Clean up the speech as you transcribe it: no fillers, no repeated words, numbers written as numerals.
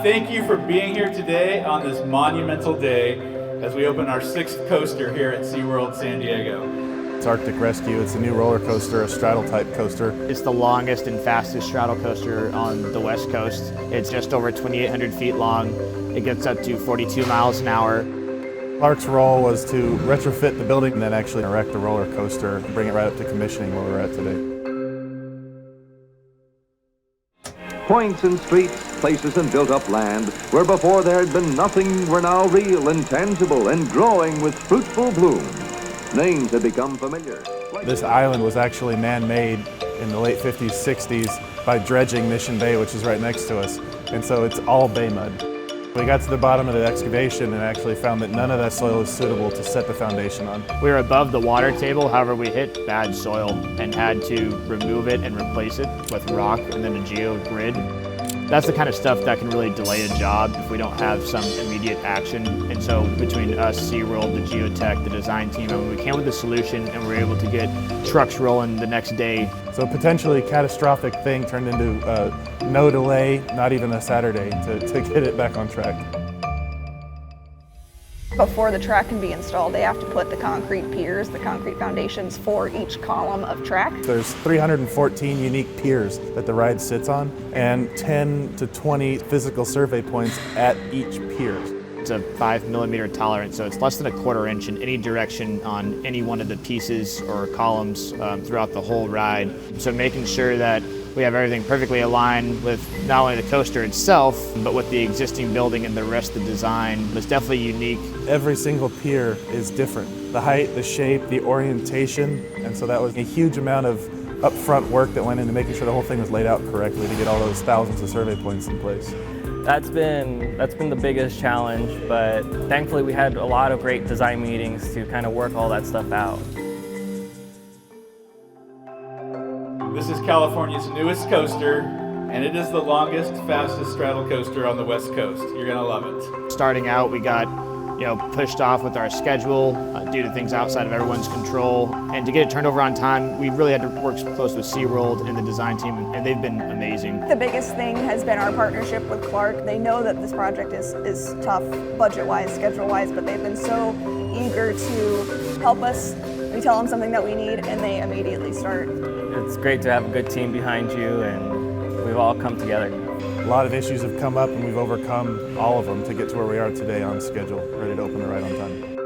Thank you for being here today on this monumental day as we open our 6th coaster here at SeaWorld San Diego. It's Arctic Rescue. It's a new roller coaster, a straddle type coaster. It's the longest and fastest straddle coaster on the West Coast. It's just over 2,800 feet long. It gets up to 42 miles an hour. Clark's role was to retrofit the building and then actually erect the roller coaster and bring it right up to commissioning where we're at today. Points and streets, places and built-up land, where before there had been nothing, were now real and tangible and growing with fruitful bloom. Names had become familiar. This island was actually man-made in the late 50s, 60s by dredging Mission Bay, which is right next to us. And so it's all bay mud. We got to the bottom of the excavation and actually found that none of that soil is suitable to set the foundation on. We were above the water table, however we hit bad soil and had to remove it and replace it with rock and then a geo-grid. That's the kind of stuff that can really delay a job if we don't have some immediate action. And so between us, SeaWorld, the geotech, the design team, we came with a solution and we were able to get trucks rolling the next day. So potentially catastrophic thing turned into no delay, not even a Saturday, to get it back on track. Before the track can be installed, they have to put the concrete piers, the concrete foundations for each column of track. There's 314 unique piers that the ride sits on and 10 to 20 physical survey points at each pier. It's a 5mm tolerance, so it's less than a 1/4 inch in any direction on any one of the pieces or columns throughout the whole ride. So making sure that we have everything perfectly aligned with not only the coaster itself, but with the existing building and the rest of the design was definitely unique. Every single pier is different. The height, the shape, the orientation, and so that was a huge amount of upfront work that went into making sure the whole thing was laid out correctly to get all those thousands of survey points in place. That's been the biggest challenge, but thankfully we had a lot of great design meetings to kind of work all that stuff out. This is California's newest coaster, and it is the longest, fastest straddle coaster on the West Coast. You're gonna love it. Starting out, we got pushed off with our schedule due to things outside of everyone's control. And to get it turned over on time, we really had to work close with SeaWorld and the design team, and they've been amazing. The biggest thing has been our partnership with Clark. They know that this project is tough budget-wise, schedule-wise, but they've been so eager to help us. We tell them something that we need, and they immediately start. It's great to have a good team behind you, and we've all come together. A lot of issues have come up and we've overcome all of them to get to where we are today on schedule, ready to open the ride on time.